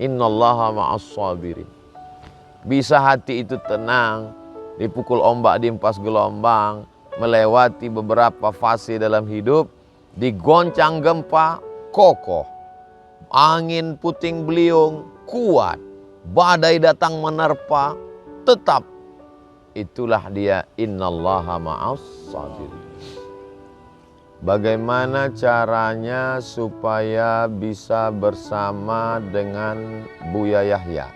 Innallaha ma'as sabirin. Bisa hati itu tenang, dipukul ombak, diempas gelombang, melewati beberapa fase dalam hidup, digoncang gempa, kokoh. Angin puting beliung, kuat. Badai datang menerpa, tetap. Itulah dia, innallaha ma'as sabirin. Bagaimana caranya supaya bisa bersama dengan Buya Yahya?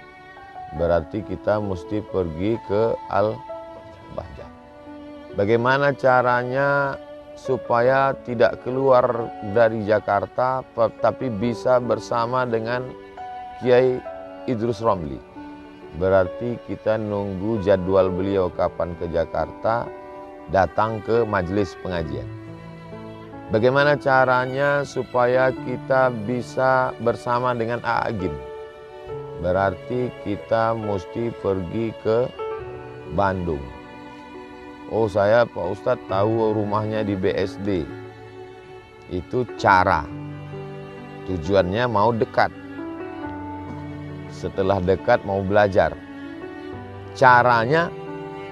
Berarti kita mesti pergi ke Al-Bahjah. Bagaimana caranya supaya tidak keluar dari Jakarta tapi bisa bersama dengan Kiai Idrus Romli? Berarti kita nunggu jadwal beliau kapan ke Jakarta, datang ke majelis pengajian. Bagaimana caranya supaya kita bisa bersama dengan A'agim? Berarti kita mesti pergi ke Bandung. Oh, saya Pak Ustadz tahu rumahnya di BSD. Itu cara. Tujuannya mau dekat. Setelah dekat mau belajar. Caranya,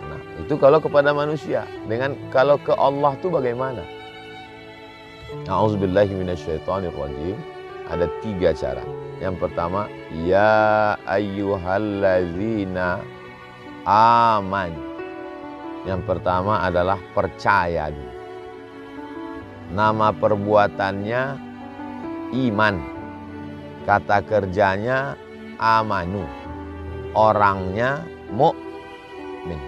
nah itu kalau kepada manusia. Dengan kalau ke Allah itu bagaimana? A'udzubillahi minasyaitonirrajim. Ada 3 cara. Yang pertama, ya ayyuhallazina aman. Yang pertama adalah percaya. Nama perbuatannya iman. Kata kerjanya amanu. Orangnya mukmin.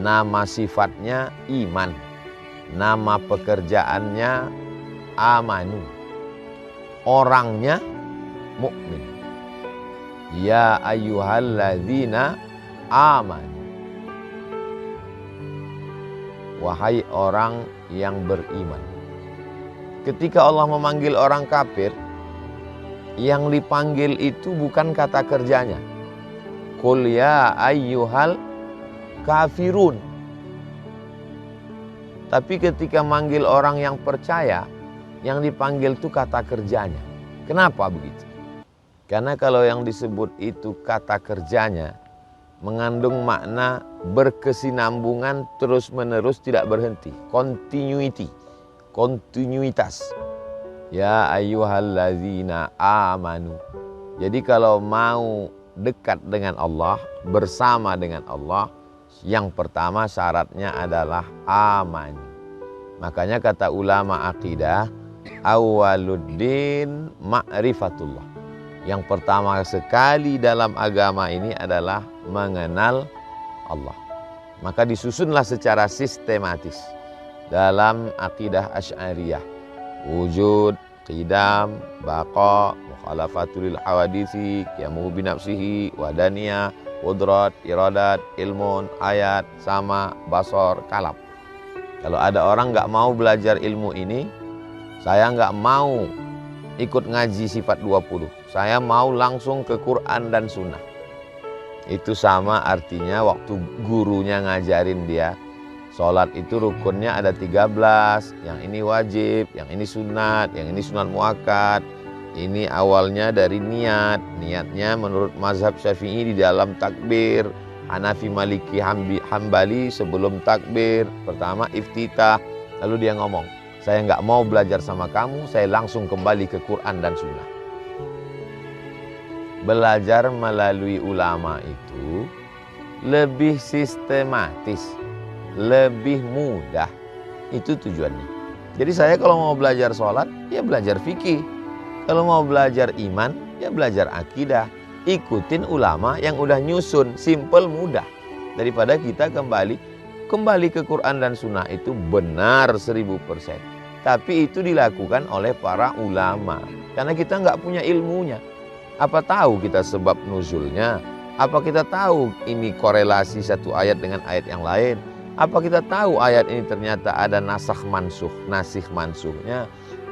Nama sifatnya iman. Nama pekerjaannya amanu. Orangnya mukmin. Ya ayyuhalladzina amanu. Wahai orang yang beriman. Ketika Allah memanggil orang kafir, yang dipanggil itu bukan kata kerjanya. Qul ya ayyuhal kafirun. Tapi ketika manggil orang yang percaya, yang dipanggil itu kata kerjanya. Kenapa begitu? Karena kalau yang disebut itu kata kerjanya, mengandung makna berkesinambungan terus-menerus tidak berhenti. Continuity, kontinuitas. Ya ayyuhallazina amanu. Jadi kalau mau dekat dengan Allah, bersama dengan Allah, yang pertama syaratnya adalah aman. Makanya kata ulama akidah, awaluddin ma'rifatullah. Yang pertama sekali dalam agama ini adalah mengenal Allah. Maka disusunlah secara sistematis dalam akidah Asy'ariyah. Wujud, qidam, baqa, mukhalafatul hawadisi, qiyamuhu binafsihi, wadaniyah, qudrat, iradat, ilmun, ayat, sama, basor, kalam. Kalau ada orang nggak mau belajar ilmu ini, saya nggak mau ikut ngaji sifat 20. Saya mau langsung ke Quran dan Sunnah. Itu sama artinya waktu gurunya ngajarin dia, sholat itu rukunnya ada 13, yang ini wajib, yang ini sunat, yang ini sunat muakkad. Ini awalnya dari niat. Niatnya menurut mazhab Syafi'i di dalam takbir. Hanafi, Maliki, Hambali sebelum takbir. Pertama iftitah. Lalu dia ngomong, saya nggak mau belajar sama kamu, saya langsung kembali ke Quran dan Sunnah. Belajar melalui ulama itu lebih sistematis, lebih mudah. Itu tujuannya. Jadi saya kalau mau belajar sholat, ya belajar fikih. Kalau mau belajar iman, ya belajar akidah. Ikutin ulama yang udah nyusun, simple, mudah. Daripada kita kembali ke Quran dan Sunnah itu benar 1000%. Tapi itu dilakukan oleh para ulama. Karena kita nggak punya ilmunya. Apa tahu kita sebab nuzulnya? Apa kita tahu ini korelasi satu ayat dengan ayat yang lain? Apa kita tahu ayat ini ternyata ada nasikh mansukhnya?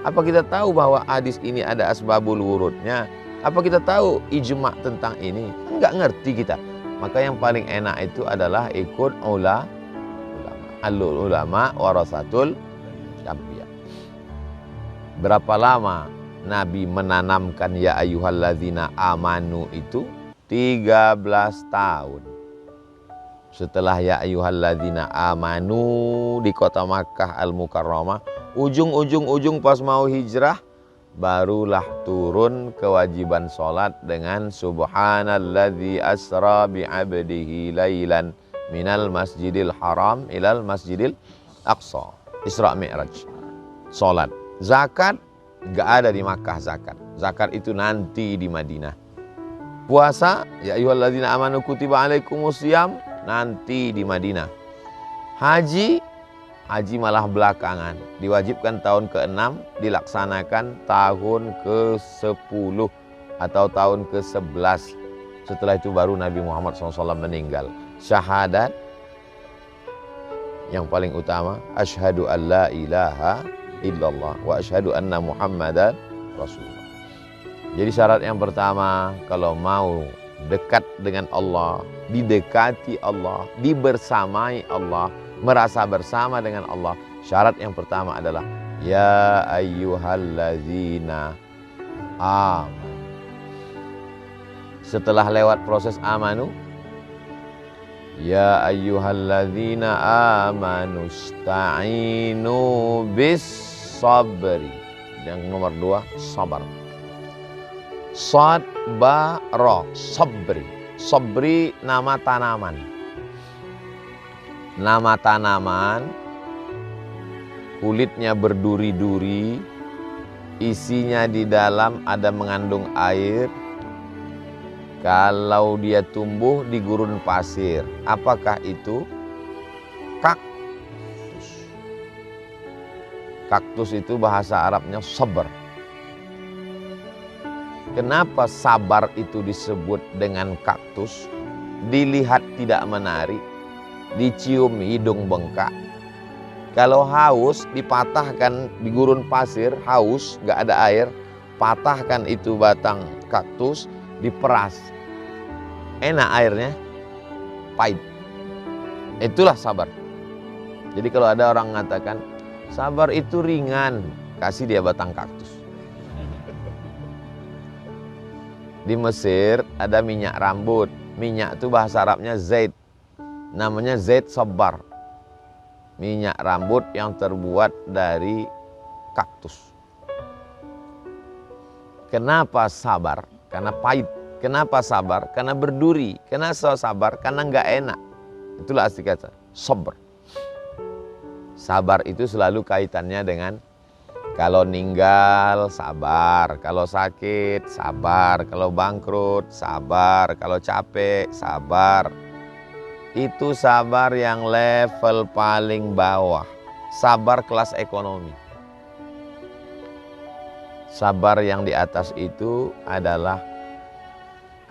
Apa kita tahu bahwa hadis ini ada asbabul wurudnya? Apa kita tahu ijma' tentang ini? Enggak ngerti kita. Maka yang paling enak itu adalah ikut ulama. Al-ulama warasatul anbiya. Berapa lama Nabi menanamkan ya ayyuhalladzina amanu itu 13 tahun. Setelah ya ayyuhalladzina amanu di kota Makkah Al-Mukarramah, ujung pas mau hijrah, barulah turun kewajiban sholat dengan subhanalladzi asra bi'abdihi lailan minal masjidil haram ilal masjidil aqsa. Isra Mi'raj. Sholat. Zakat gak ada di Makkah zakat. Zakat itu nanti di Madinah. Puasa, ya ayyuhalladzina amanu kutiba alaikumusiyam, nanti di Madinah. Haji malah belakangan. Diwajibkan tahun ke-6, dilaksanakan tahun ke-10 atau tahun ke-11. Setelah itu baru Nabi Muhammad SAW meninggal. Syahadat yang paling utama, asyhadu an la ilaha illallah wa asyhadu anna Muhammadan Rasulullah. Jadi syarat yang pertama, kalau mau dekat dengan Allah, didekati Allah, dibersamai Allah, merasa bersama dengan Allah, syarat yang pertama adalah ya ayyuhalladzina amanu. Setelah lewat proses amanu, ya ayyuhalladzina amanu sta'inu bis sabri. Yang nomor 2, sabar. Sadbara, sabri. Sabri nama tanaman. Nama tanaman, kulitnya berduri-duri, isinya di dalam ada mengandung air. Kalau dia tumbuh di gurun pasir, apakah itu? Kaktus. Kaktus itu bahasa Arabnya sabar. Kenapa sabar itu disebut dengan kaktus? Dilihat tidak menarik, dicium hidung bengkak. Kalau haus dipatahkan di gurun pasir, haus gak ada air, patahkan itu batang kaktus, diperas. Enak airnya, pahit. Itulah sabar. Jadi kalau ada orang mengatakan sabar itu ringan, kasih dia batang kaktus. Di Mesir ada minyak rambut. Minyak itu bahasa Arabnya zait. Namanya zait sabar. Minyak rambut yang terbuat dari kaktus. Kenapa sabar? Karena pahit. Kenapa sabar? Karena berduri. Kenapa sabar? Karena nggak enak. Itulah asli kata sabar. Sabar itu selalu kaitannya dengan kalau ninggal sabar, kalau sakit sabar, kalau bangkrut sabar, kalau capek sabar. Itu sabar yang level paling bawah. Sabar kelas ekonomi. Sabar yang di atas itu adalah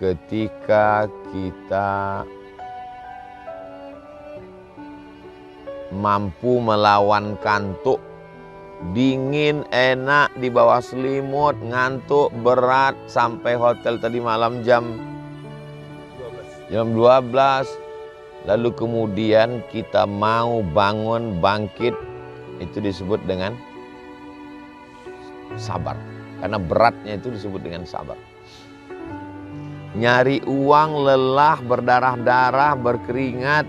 ketika kita mampu melawan kantuk, dingin, enak, di bawah selimut, ngantuk, berat, sampai hotel tadi malam jam 12. Lalu kemudian kita mau bangun, bangkit, itu disebut dengan sabar. Karena beratnya itu disebut dengan sabar. Nyari uang, lelah, berdarah-darah, berkeringat.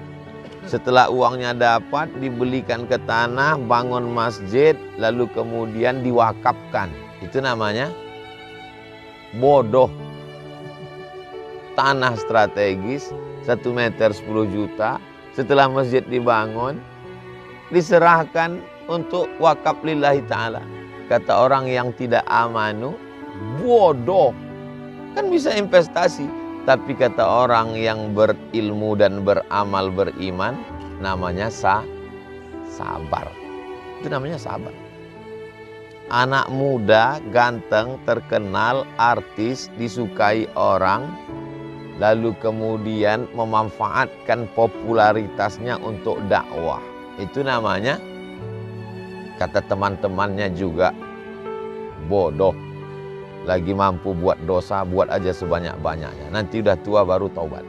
Setelah uangnya dapat, dibelikan ke tanah, bangun masjid, lalu kemudian diwakafkan. Itu namanya bodoh. Tanah strategis, 1 meter 10 juta. Setelah masjid dibangun, diserahkan untuk wakaf lillahi ta'ala. Kata orang yang tidak amanu, bodoh. Kan bisa investasi. Tapi kata orang yang berilmu dan beramal beriman, namanya sabar. Itu namanya sabar. Anak muda, ganteng, terkenal, artis, disukai orang, lalu kemudian memanfaatkan popularitasnya untuk dakwah. Itu namanya, kata teman-temannya juga, bodoh. Lagi mampu buat dosa, buat aja sebanyak-banyaknya. Nanti udah tua baru taubat.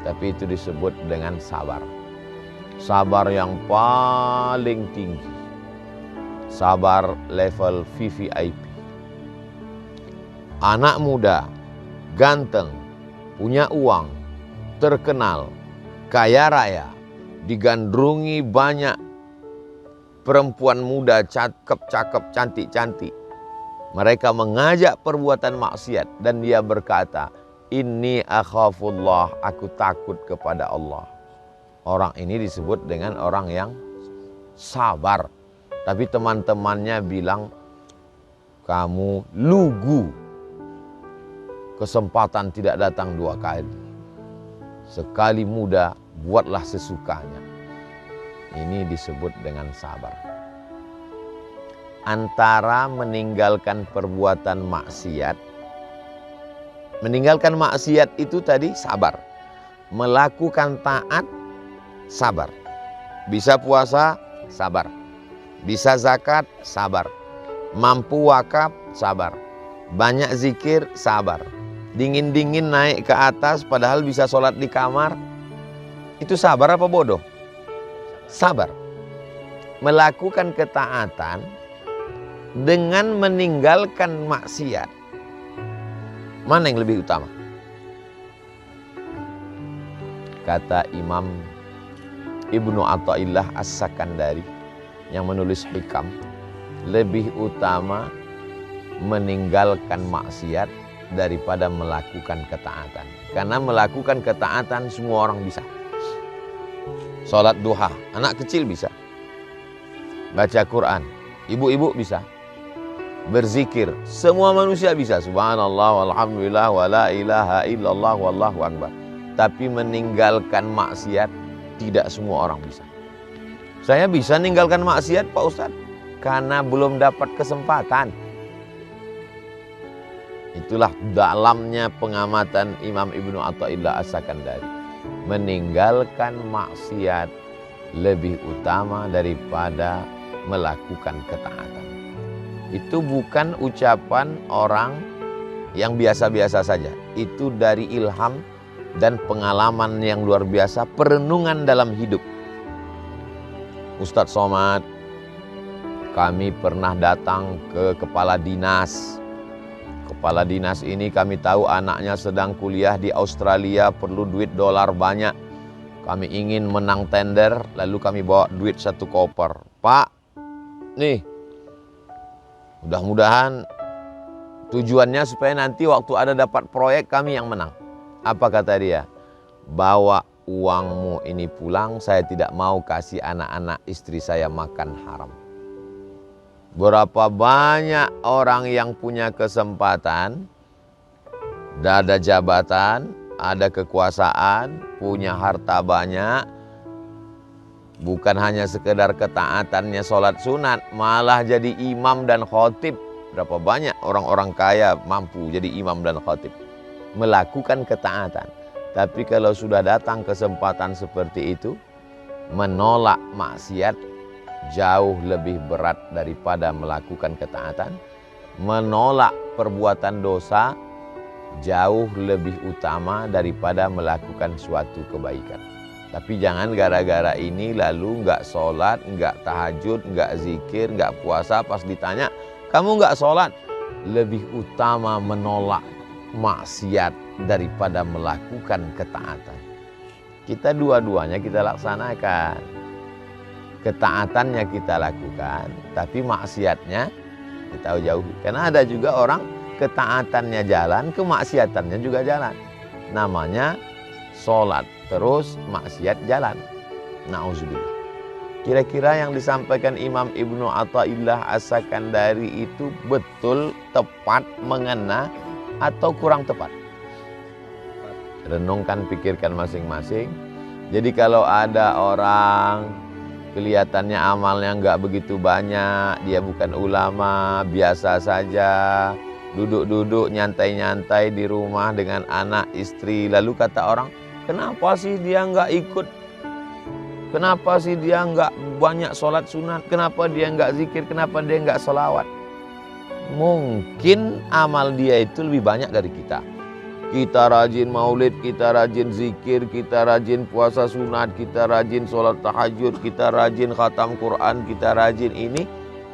Tapi itu disebut dengan sabar. Sabar yang paling tinggi. Sabar level VVIP. anak muda, ganteng, punya uang, terkenal, kaya raya, digandrungi banyak perempuan muda cakep-cakep, cantik-cantik. Mereka mengajak perbuatan maksiat dan dia berkata, "Inni akhafullah, aku takut kepada Allah." Orang ini disebut dengan orang yang sabar. Tapi teman-temannya bilang, "Kamu lugu. Kesempatan tidak datang dua kali. Sekali muda, buatlah sesukanya." Ini disebut dengan sabar. Antara meninggalkan perbuatan maksiat. Meninggalkan maksiat itu tadi sabar. Melakukan taat, sabar. Bisa puasa, sabar. Bisa zakat, sabar. Mampu wakaf, sabar. Banyak zikir, sabar. Dingin-dingin naik ke atas padahal bisa sholat di kamar. Itu sabar apa bodoh? Sabar. Melakukan ketaatan dengan meninggalkan maksiat, mana yang lebih utama? Kata Imam Ibnu Athaillah As-Sakandari yang menulis Hikam, lebih utama meninggalkan maksiat daripada melakukan ketaatan. Karena melakukan ketaatan semua orang bisa. Sholat duha, anak kecil bisa. Baca Quran, ibu-ibu bisa. Berzikir, semua manusia bisa. Subhanallah, walhamdulillah, wa la ilaha illallah, wallahu akbar. Tapi meninggalkan maksiat tidak semua orang bisa. Saya bisa meninggalkan maksiat Pak Ustadz karena belum dapat kesempatan. Itulah dalamnya pengamatan Imam Ibnu Athaillah As-Sakandari. Meninggalkan maksiat lebih utama daripada melakukan ketaatan. Itu bukan ucapan orang yang biasa-biasa saja. Itu dari ilham dan pengalaman yang luar biasa, perenungan dalam hidup. Ustadz Somad, kami pernah datang ke kepala dinas. Kepala dinas ini kami tahu anaknya sedang kuliah di Australia, perlu duit dolar banyak. Kami ingin menang tender, lalu kami bawa duit 1 koper. Pak, nih, mudah-mudahan tujuannya supaya nanti waktu ada dapat proyek kami yang menang. Apa kata dia? Bawa uangmu ini pulang, saya tidak mau kasih anak-anak istri saya makan haram. Berapa banyak orang yang punya kesempatan, ada jabatan, ada kekuasaan, punya harta banyak, bukan hanya sekedar ketaatannya sholat sunat, malah jadi imam dan khotib. Berapa banyak orang-orang kaya mampu jadi imam dan khotib, melakukan ketaatan. Tapi kalau sudah datang kesempatan seperti itu, menolak maksiat jauh lebih berat daripada melakukan ketaatan. Menolak perbuatan dosa jauh lebih utama daripada melakukan suatu kebaikan. Tapi jangan gara-gara ini lalu nggak sholat, nggak tahajud, nggak zikir, nggak puasa. Pas ditanya, kamu nggak sholat? Lebih utama menolak maksiat daripada melakukan ketaatan. Kita dua-duanya kita laksanakan. Ketaatannya kita lakukan, tapi maksiatnya kita jauhi. Karena ada juga orang ketaatannya jalan, kemaksiatannya juga jalan. Namanya sholat terus maksiat jalan. Nauzubillah. Kira-kira yang disampaikan Imam Ibnu Athaillah As-Sakandari itu betul, tepat, mengena atau kurang tepat? Renungkan, pikirkan masing-masing. Jadi kalau ada orang kelihatannya amalnya nggak begitu banyak, dia bukan ulama, biasa saja, duduk-duduk nyantai-nyantai di rumah dengan anak istri, lalu kata orang, kenapa sih dia nggak ikut? Kenapa sih dia nggak banyak sholat sunat? Kenapa dia nggak zikir? Kenapa dia nggak sholawat? Mungkin amal dia itu lebih banyak dari kita. Kita rajin maulid, kita rajin zikir, kita rajin puasa sunat, kita rajin sholat tahajud, kita rajin khatam Quran, kita rajin ini.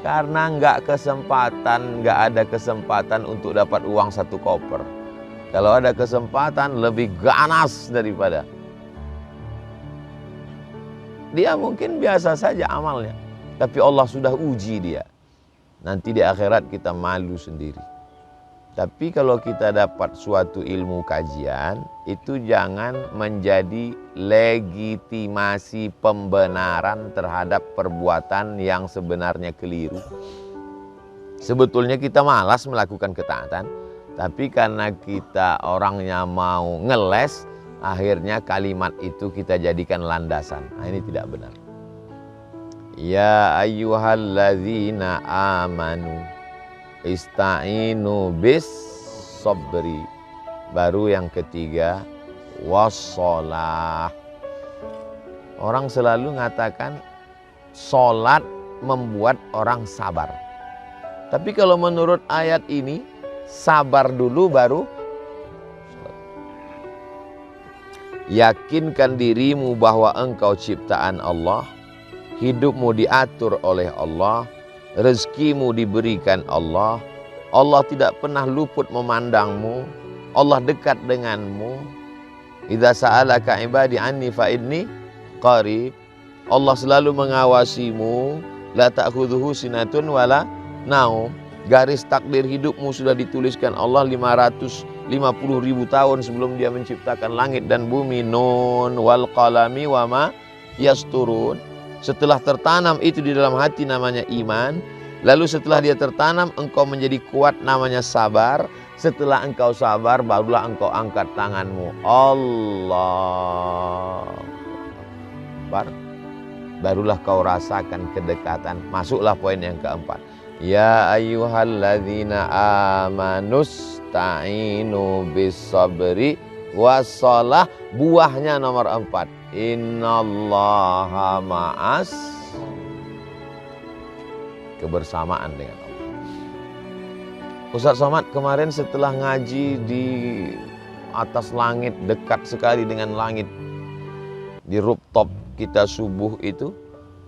Karena nggak ada kesempatan untuk dapat uang 1 koper. Kalau ada kesempatan lebih ganas daripada. Dia mungkin biasa saja amalnya, tapi Allah sudah uji dia. Nanti di akhirat kita malu sendiri. Tapi kalau kita dapat suatu ilmu kajian, itu jangan menjadi legitimasi pembenaran terhadap perbuatan yang sebenarnya keliru. Sebetulnya kita malas melakukan ketaatan, tapi karena kita orangnya mau ngeles, akhirnya kalimat itu kita jadikan landasan. Nah, ini tidak benar. Ya ayyuhalladzina amanu ista'inu bis sabri. Baru yang ketiga, wassalah. Orang selalu mengatakan sholat membuat orang sabar. Tapi kalau menurut ayat ini, sabar dulu baru sholat. Yakinkan dirimu bahwa engkau ciptaan Allah, hidupmu diatur oleh Allah, rezekimu diberikan Allah, Allah tidak pernah luput memandangmu, Allah dekat denganmu. Idza sa'alaka ibadi anni fa inni qarib. Allah selalu mengawasimu, la ta'khudhuhu sinatun wala naum. Garis takdir hidupmu sudah dituliskan Allah 550.000 tahun sebelum dia menciptakan langit dan bumi. Nun wal qalami wa ma yasturun. Setelah tertanam itu di dalam hati namanya iman. Lalu setelah dia tertanam engkau menjadi kuat namanya sabar. Setelah engkau sabar barulah engkau angkat tanganmu. Allah Akbar. Barulah kau rasakan kedekatan. Masuklah poin yang keempat. Ya ayyuhalladzina amanusta'inu bis-sabri was-shalah. Buahnya nomor 4. Innallaha ma'as, kebersamaan dengan Allah. Ustaz Somad kemarin setelah ngaji di atas langit, dekat sekali dengan langit, di rooftop kita subuh itu,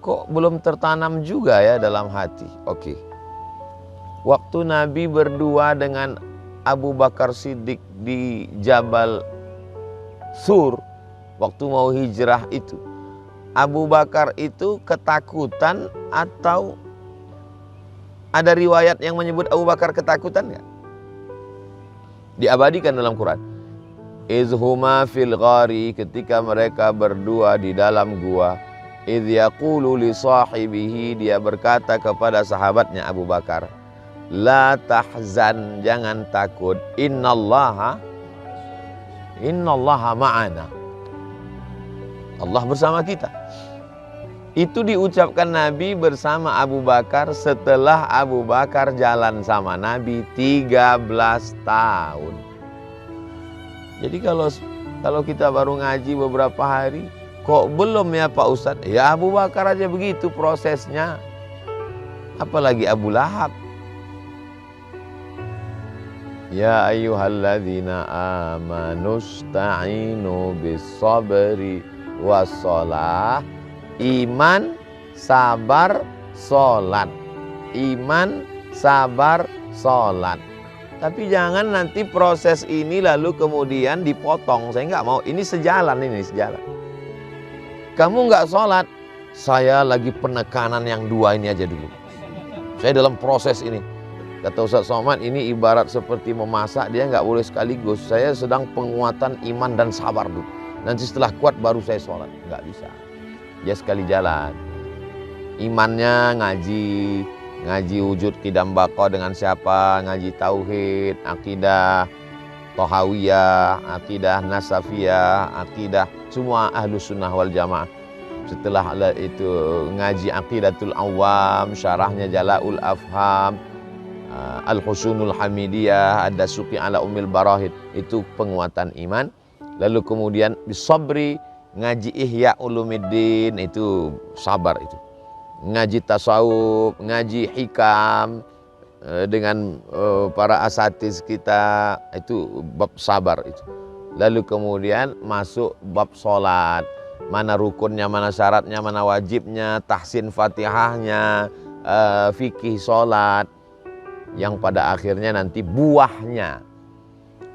kok belum tertanam juga ya dalam hati? Oke. Waktu Nabi berdua dengan Abu Bakar Siddiq di Jabal Sur, waktu mau hijrah itu, Abu Bakar itu ketakutan atau ada riwayat yang menyebut Abu Bakar ketakutan nggak? Diabadikan dalam Quran. Izhuma fil ghari, ketika mereka berdua di dalam gua. Idh yaqulu li sahibihi, dia berkata kepada sahabatnya Abu Bakar, la tahzan, jangan takut, innallaha ma'ana, Allah bersama kita. Itu diucapkan Nabi bersama Abu Bakar setelah Abu Bakar jalan sama Nabi 13 tahun. Jadi kalau kita baru ngaji beberapa hari, kok belum ya Pak Ustadz? Ya Abu Bakar aja begitu prosesnya. Apalagi Abu Lahab. Ya ayyuhalladzina amanusta'inu bis-sabri was-shalah. Iman, sabar, sholat. Iman, sabar, sholat. Tapi jangan nanti proses ini lalu kemudian dipotong. Saya nggak mau. Ini sejalan. Kamu nggak sholat, saya lagi penekanan yang 2 ini aja dulu. Saya dalam proses ini. Kata Ustaz Somad, ini ibarat seperti memasak, dia nggak boleh sekaligus. Saya sedang penguatan iman dan sabar dulu. Nanti setelah kuat baru saya sholat. Nggak bisa. Dia sekali jalan. Imannya ngaji wujud qidam baqa dengan siapa, ngaji tauhid, akidah tohawiyah, akidah nasafiyah, akidah semua ahlus sunnah wal jamaah. Setelah itu ngaji aqidatul awam, syarahnya Jala'ul Afham, Al-Husunul Hamidiyah, Ad-Dasuqi ala Ummil Barahid. Itu penguatan iman. Lalu kemudian bisabri, ngaji Ihya Ulumuddin, itu sabar itu. Ngaji tasawuf, ngaji hikam dengan para asatiz kita, itu bab sabar itu. Lalu kemudian masuk bab sholat. Mana rukunnya, mana syaratnya, mana wajibnya, tahsin fatihahnya, fikih sholat, yang pada akhirnya nanti buahnya,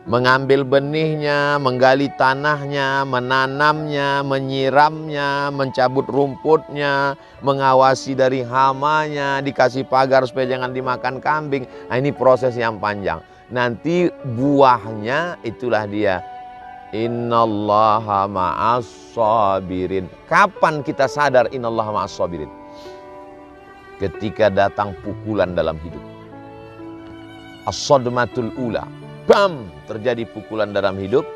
mengambil benihnya, menggali tanahnya, menanamnya, menyiramnya, mencabut rumputnya, mengawasi dari hamanya, dikasih pagar supaya jangan dimakan kambing. Nah, ini proses yang panjang. Nanti buahnya itulah dia. Innallaha ma'as sabirin. Kapan kita sadar innallaha ma'as sabirin? Ketika datang pukulan dalam hidup. As-sadmatul ula. Bam! Terjadi pukulan dalam hidup.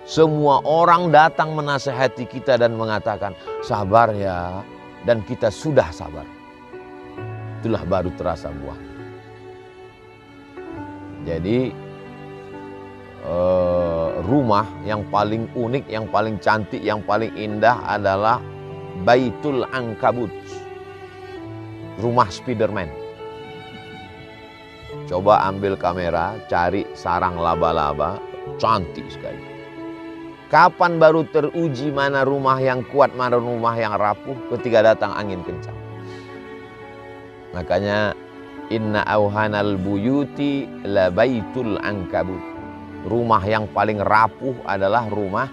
Semua orang datang menasehati kita dan mengatakan, sabar ya. Dan kita sudah sabar. Itulah baru terasa buah. Jadi rumah yang paling unik, yang paling cantik, yang paling indah adalah Baitul Ankabut. Rumah Spiderman. Coba ambil kamera, cari sarang laba-laba, cantik sekali. Kapan baru teruji mana rumah yang kuat, mana rumah yang rapuh? Ketika datang angin kencang. Makanya inna auhanal buyuti la baitul ankabut. Rumah yang paling rapuh adalah rumah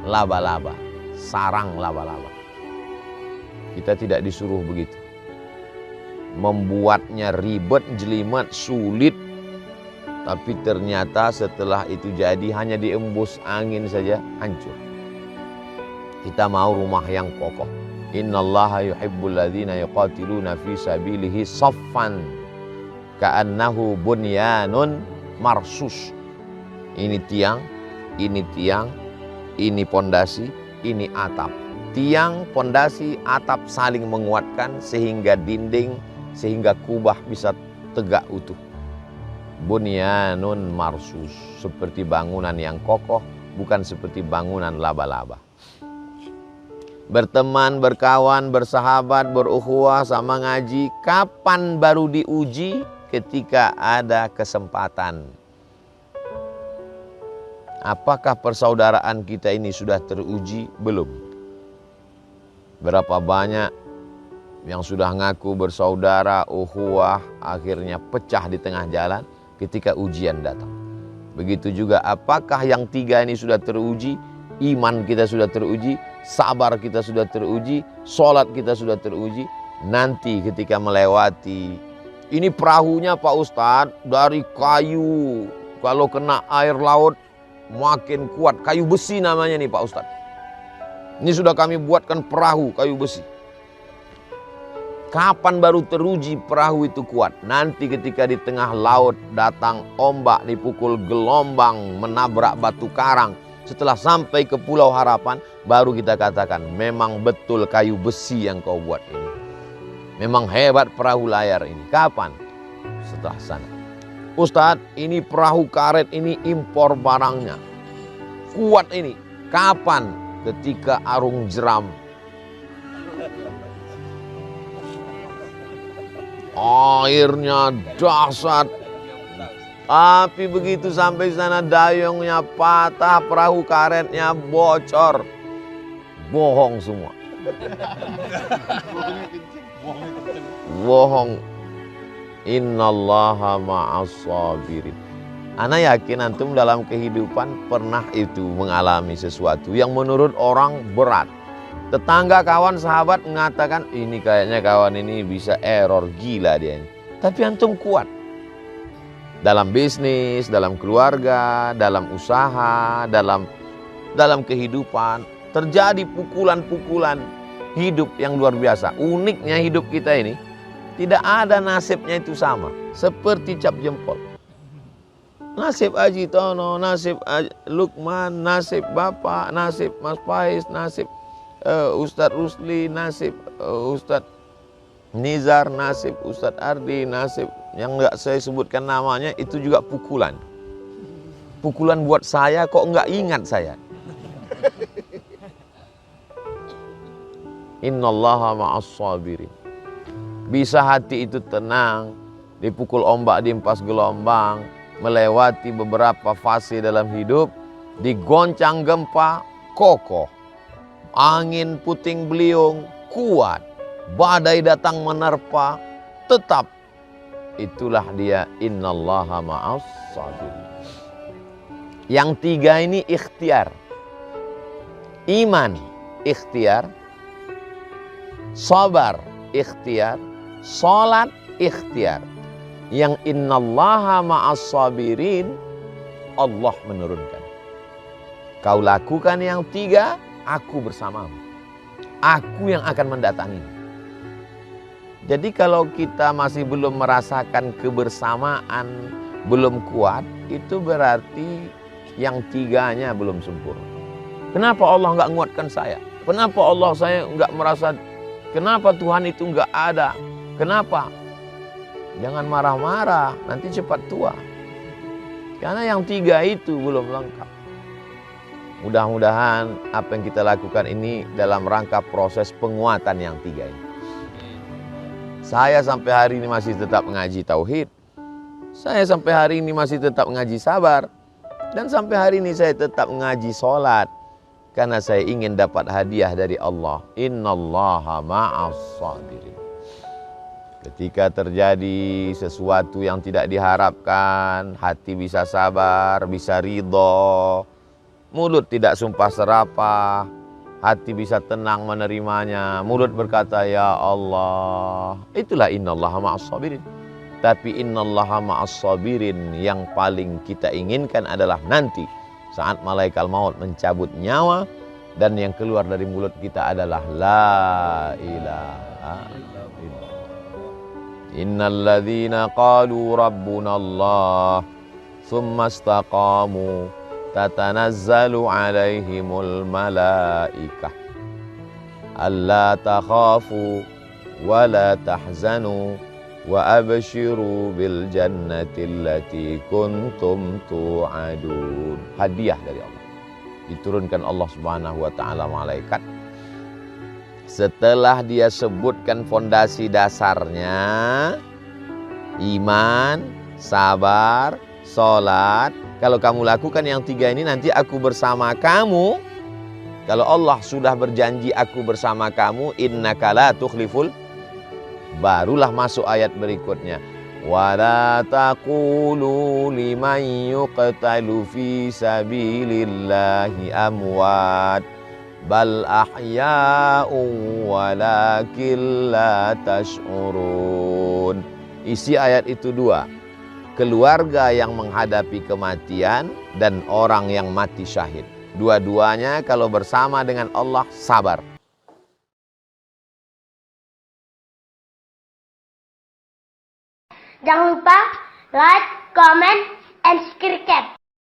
laba-laba, sarang laba-laba. Kita tidak disuruh begitu. Membuatnya ribet, jelimet, sulit. Tapi ternyata setelah itu jadi hanya diembus angin saja hancur. Kita mau rumah yang kokoh. Innallaha yuhibbul ladzina yuqatiluna fi sabilihi saffan ka'annahu bunyanun marsus. Ini tiang, ini pondasi, ini atap. Tiang, pondasi, atap saling menguatkan sehingga dinding, sehingga kubah bisa tegak utuh. Bunyanun marsus, seperti bangunan yang kokoh, bukan seperti bangunan laba-laba. Berteman, berkawan, bersahabat, berukhuwah, sama ngaji, kapan baru diuji? Ketika ada kesempatan. Apakah persaudaraan kita ini sudah teruji? Belum. Berapa banyak yang sudah ngaku bersaudara, ukhuwah, akhirnya pecah di tengah jalan ketika ujian datang. Begitu juga apakah yang tiga ini sudah teruji? Iman kita sudah teruji, sabar kita sudah teruji, sholat kita sudah teruji. Nanti ketika melewati, ini perahunya Pak Ustadz dari kayu, kalau kena air laut makin kuat, kayu besi namanya nih Pak Ustadz. Ini sudah kami buatkan perahu kayu besi. Kapan baru teruji perahu itu kuat? Nanti ketika di tengah laut datang ombak, dipukul gelombang, menabrak batu karang. Setelah sampai ke Pulau Harapan, baru kita katakan, memang betul kayu besi yang kau buat ini. Memang hebat perahu layar ini. Kapan? Setelah sana. Ustadz, ini perahu karet ini impor barangnya. Kuat ini. Kapan? Ketika arung jeram. Airnya dahsyat. Tapi begitu sampai sana dayungnya patah, perahu karetnya bocor. Bohong semua. Bohong. Innallaha ma'as sabirin. Ana yakin antum dalam kehidupan pernah itu mengalami sesuatu yang menurut orang berat. Tetangga, kawan, sahabat mengatakan ini kayaknya kawan ini bisa error, gila dia ini. Tapi antum kuat. Dalam bisnis, dalam keluarga, dalam usaha, dalam kehidupan terjadi pukulan-pukulan hidup yang luar biasa. Uniknya hidup kita ini tidak ada nasibnya itu sama, seperti cap jempol. Nasib Haji Tono, nasib Lukman, nasib Bapak, nasib Mas Faiz, nasib Ustadz Rusli, nasib Ustadz Nizar, nasib Ustadz Ardi, nasib yang nggak saya sebutkan namanya, itu juga pukulan. Pukulan buat saya kok nggak ingat saya. Innallaha ma'as sabirin. Bisa hati itu tenang, dipukul ombak, diempas gelombang, melewati beberapa fase dalam hidup, digoncang gempa, kokoh. Angin puting beliung, kuat. Badai datang menerpa, tetap, itulah dia innallaha ma'as sabirin. Yang tiga ini ikhtiar. Iman, ikhtiar. Sabar, ikhtiar. Salat, ikhtiar. Yang innallaha ma'as sabirin, Allah menurunkan. Kau lakukan yang tiga, aku bersamamu. Aku yang akan mendatangi. Jadi kalau kita masih belum merasakan kebersamaan, belum kuat, itu berarti yang tiganya belum sempurna. Kenapa Allah nggak nguatkan saya? Kenapa Allah saya nggak merasa? Kenapa Tuhan itu nggak ada? Kenapa? Jangan marah-marah, nanti cepat tua. Karena yang tiga itu belum lengkap. Mudah-mudahan apa yang kita lakukan ini dalam rangka proses penguatan yang tiga ini. Saya sampai hari ini masih tetap mengaji tauhid. Saya sampai hari ini masih tetap mengaji sabar. Dan sampai hari ini saya tetap mengaji sholat. Karena saya ingin dapat hadiah dari Allah. Innallaha ma'as sabirin. Ketika terjadi sesuatu yang tidak diharapkan, hati bisa sabar, bisa ridho. Mulut tidak sumpah serapah, hati bisa tenang menerimanya. Mulut berkata, ya Allah. Itulah innallaha ma'as sabirin. Tapi innallaha ma'as sabirin yang paling kita inginkan adalah nanti saat malaikat maut mencabut nyawa dan yang keluar dari mulut kita adalah la ilaha illallah. Innalladzina qalu rabbunallah tsumma istaqamu tatanazzalu alaihimul malaikah alla takhafu wa la tahzanu wa abshiru bil jannati allati kuntum tu'adun. Hadiah dari Allah. Diturunkan Allah Subhanahu wa taala malaikat. Setelah dia sebutkan fondasi dasarnya, iman, sabar, salat. Kalau kamu lakukan yang tiga ini, nanti aku bersama kamu. Kalau Allah sudah berjanji aku bersama kamu, innaka la tukhliful. Barulah masuk ayat berikutnya. Wala taqulu liman yuqtalu fi sabilillahi amwat bal ahya'un walakin la tash'urun. Isi ayat itu dua. Keluarga yang menghadapi kematian dan orang yang mati syahid. Dua-duanya kalau bersama dengan Allah sabar. Jangan lupa like, comment, and subscribe.